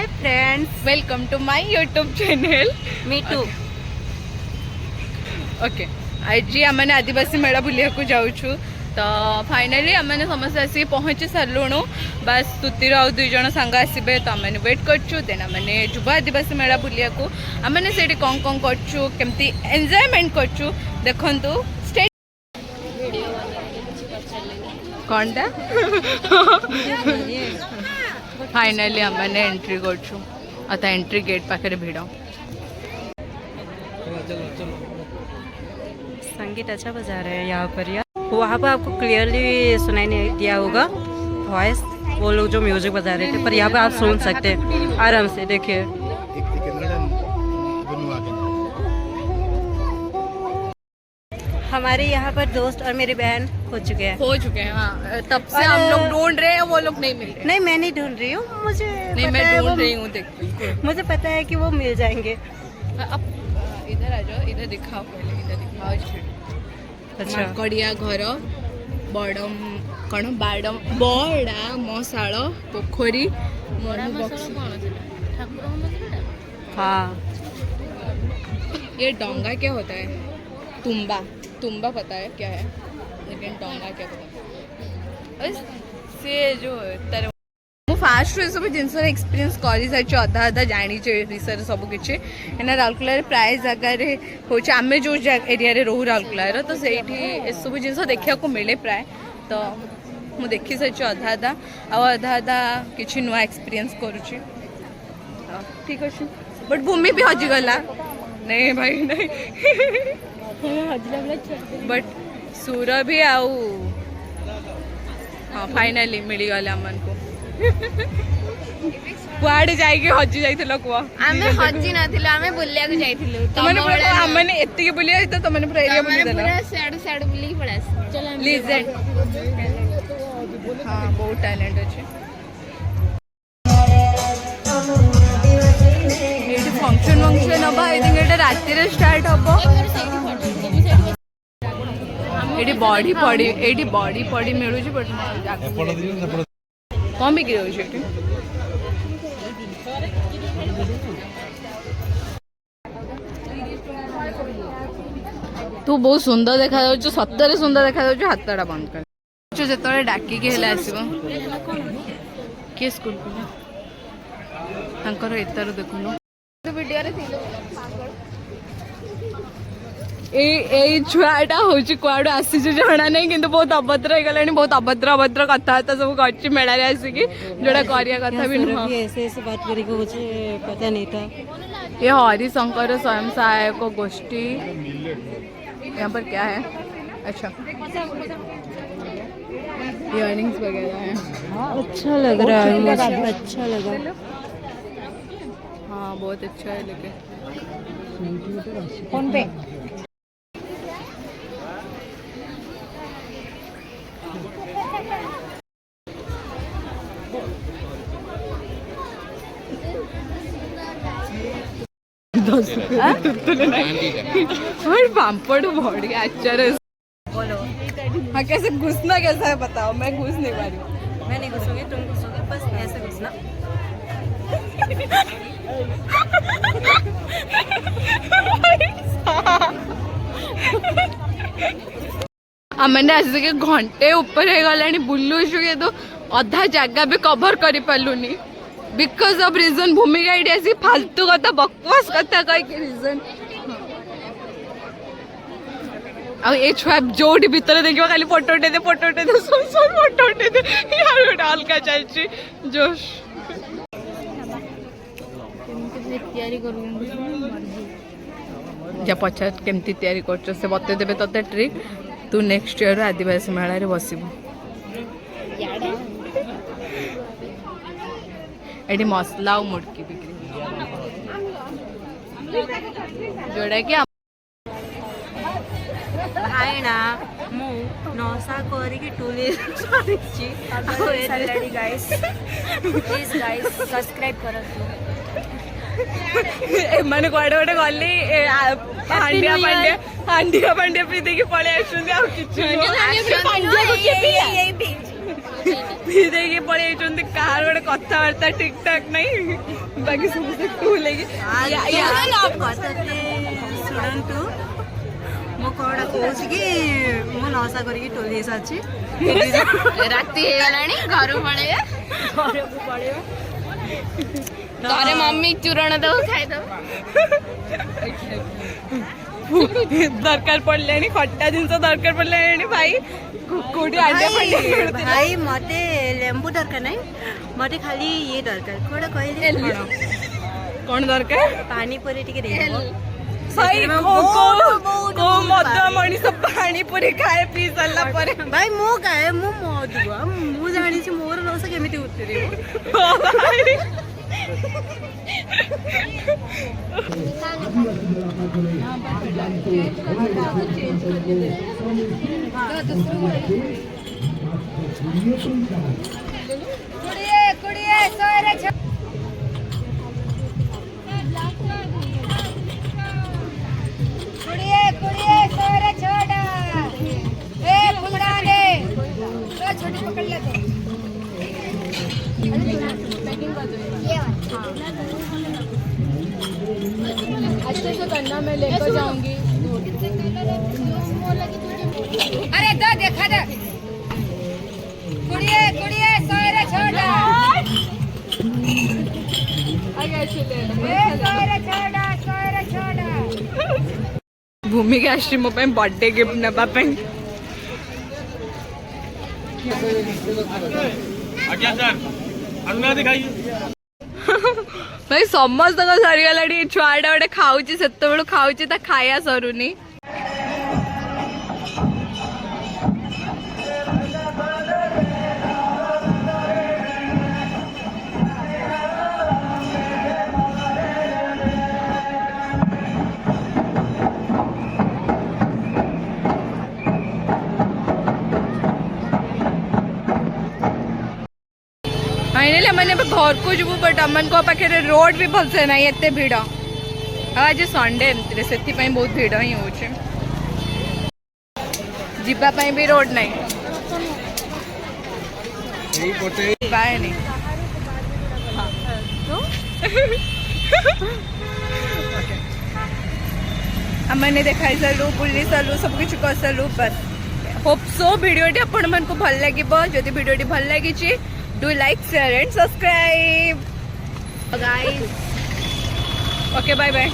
Hi friends, welcome to my YouTube channel me too. Okay आज आम आदिवासी मेला बुलिया जाऊँ तो फाइनाली आम समस्त आसिक पहुँची सारूँ बस स्तुतिर आउ दुई जन सांग आसबे तो आम वेट करूँ देन आम जुब आदिवासी मेला बुलिया आम से कौन कौन करमती एंजॉयमेंट करूँ देखु कौनटा फाइनाली आम एंट्री कर एंट्री गेट पाखे भिड़ संगीत अच्छा बजा रहे हैं यहाँ पर। वहाँ पर आपको क्लियरली सुनाई नहीं दिया होगा वॉइस, वो लोग जो म्यूजिक बजा रहे थे, पर यहाँ पर आप सुन सकते हैं आराम से। देखिए हमारे यहाँ पर दोस्त और मेरी बहन हो चुके हैं। हाँ तब से हम लोग ढूंढ रहे हैं, वो लोग नहीं मिल रहे। नहीं, मैं नहीं ढूंढ रही हूँ, मुझे नहीं मैं ढूंढ रही हूँ। देख मुझे पता है कि वो मिल जाएंगे। अब इधर आ जाओ, इधर दिखाओ, पहले इधर दिखाओ। अच्छा कड़िया घर बड़म कौन बाड़म बड़ा मशाल पोखरी हाँ ये डोंगा क्या होता है? तुम्बा तुम्बा पता है क्या है, लेकिन डोंगा क्या पता है। से जो तर फास्ट ये सब जिन एक्सपीरियंस कर सारी अधा अधा जानी विषय सब किसी एना राउरकेला प्राय जगार होमें जो एरिया रोहू राउरकेलार तो से सब जिन देखा मिले प्राय तो मुझे देखी सारी अधा अधा आधा अधा किसी नुआ एक्सपीरियंस करुँच। ठीक अच्छे बट भूमि भी हजिगला नहीं भाई नहीं बट सुर भी आउ हाँ फाइनाली मिलगला आमको कुआडे जाइके हजि जाइथिलो कुआ आमे हजि नथिलो आमे बुलिया को जाइथिलो तमने पूरा हमने एत्ती बुलिया तो तमने पूरा एरिया बुली देला पूरा साइड साइड बुली पड़ास चलो लीजेंड हां बहुत टैलेंट अछि। एटी फंक्शन अब आई थिंक एटा राति रे स्टार्ट हबो। एटी बॉडी पड़ी एटी बॉडी पड़ी मिलु छी बट कौन बिक्री हो तू बहुत सुंदर देखा सतरे सुंदर देखा हाथटा बंद कर जो डाकिक किए स्कूल एतार देखुन छुआटा हूँ कुआड़ आसी जना नहीं कि बहुत अभद्र हो गला, बहुत अभद्र अभद्र कथबार्ता सब कर मेला आसिक जोड़ा करने कथा भी नुह। ऐसे बात करके मुझे पता नहीं था। ये हरिशंकर स्वयं सहायक गोष्ठी यहाँ पर क्या है? अच्छा इयररिंग्स वगैरह है। अच्छा लग रहा है मुझे, अच्छा लगा। हाँ बहुत अच्छा है लेकिन फोन पे और पापड़ भड़ आचार बोलो। हाँ कैसे घुसना कैसा है बताओ? मैं घुस नहीं पा रही हूँ। मैं नहीं घुसूंगी, तुम घुसोगे, बस ऐसे घुसना। मैंने आसिक घंटे ऊपर हो गला बुलूचु तो अधा जगह भी कवर कर पार्लुनी बिकज ऑफ रीजन भूमि गाइड आसी फालतू कथा बकवास कथा कही रीजन आ छुआ जोटी भितर देखिए खाली फोटो उठे दे फोटो उठे दे सब फोटो उठे दे यार गोटे अलग चलती जोश जा पचार केमती तैयारी कर से बते देवे तते ट्रिक तू नेक्स्ट ईयर आदिवासी मेला रे बसिबू। एटी मसला और मुड़की बिक्री जोड़ा कि भाईना मु नशा करिकी टुली सारिछि salary guys please guys subscribe करନ୍ତୁ। एमाने कोडे कोडे गली हांडिया पांड्या हांडिया पांड्या पी देखि पळे आछुंदी आ किछु पांड्या को के पी ଦେଇକି ପଳେଇ ଯାଇଛନ୍ତି କାହାର ଗୋଟେ କଥାବାର୍ତ୍ତା ଠିକ ଠାକ ନାହିଁ ବାକି ସମସ୍ତେ କୁଲ ହେଇକି ଶୁଣନ୍ତୁ ମୁଁ କଣ କହୁଛି କି ମୁଁ ନଶା କରିକି ଟୋଲି ସାରିଛି ରାତି ହେଇଗଲାଣି ଘରକୁ ପଳେଇବା ଘରେ ମମ୍ମି ଚୂରଣ ଦବ ଖାଇଦବ ଦରକାର ପଡ଼ିଲାଣି ଖଟା ଜିନିଷ ଦରକାର ପଡ଼ିଲାଣି ଭାଇ କୋଉଠି ଆଡେ ଭାଇ ମତେ ଲେମ୍ବୁ ଦରକାର ନାହିଁ ମତେ ଖାଲି ଇଏ ଦରକାର କଣ କହିଲେ କଣ ଦରକାର ପାଣି ପରେ ଟିକେ ଦେଇଦେବ ଭାଇ କୋଉ ମଦ ମଣିଷ ପାଣି ପୁରୀ ଖାଏ ପିଇ ସାରିଲା ପରେ ଭାଇ ମୁଁ ଖାଏ ମୁଁ ମଧୁଆ ମୁଁ ଜାଣିଛି ମୋର ରସ କେମିତି ଉତରିବ छोटी पकड़ ले तो अच्छे से करना मैं लेकर जाऊंगी अरे दो देखा दे कुड़िए कुड़िए सोरे छोड़ा सोरे छोड़ा भूमि के आश्री मो पे बर्थडे गिफ्ट नबा पे आज्ञा सर अनुना दिखाइए भाई समस्त सरीगला छुआटा गोटे खाऊची सेतबेलू खाऊची ता खाया सरुनी फाइनली मैंने घर को जीवु बट अमन को पाखे रोड भी भलसे ना एत भिड़ आज संडे से बहुत भिड़ ही हो जीवाई भी रोड नहीं बाय नहीं मैंने देखा सारू बुली सारू सब कुछ कर सारू बस होप सो वीडियो आपण मन को भल लगे जदि वीडियो भल लगी do like share and subscribe guys okay bye bye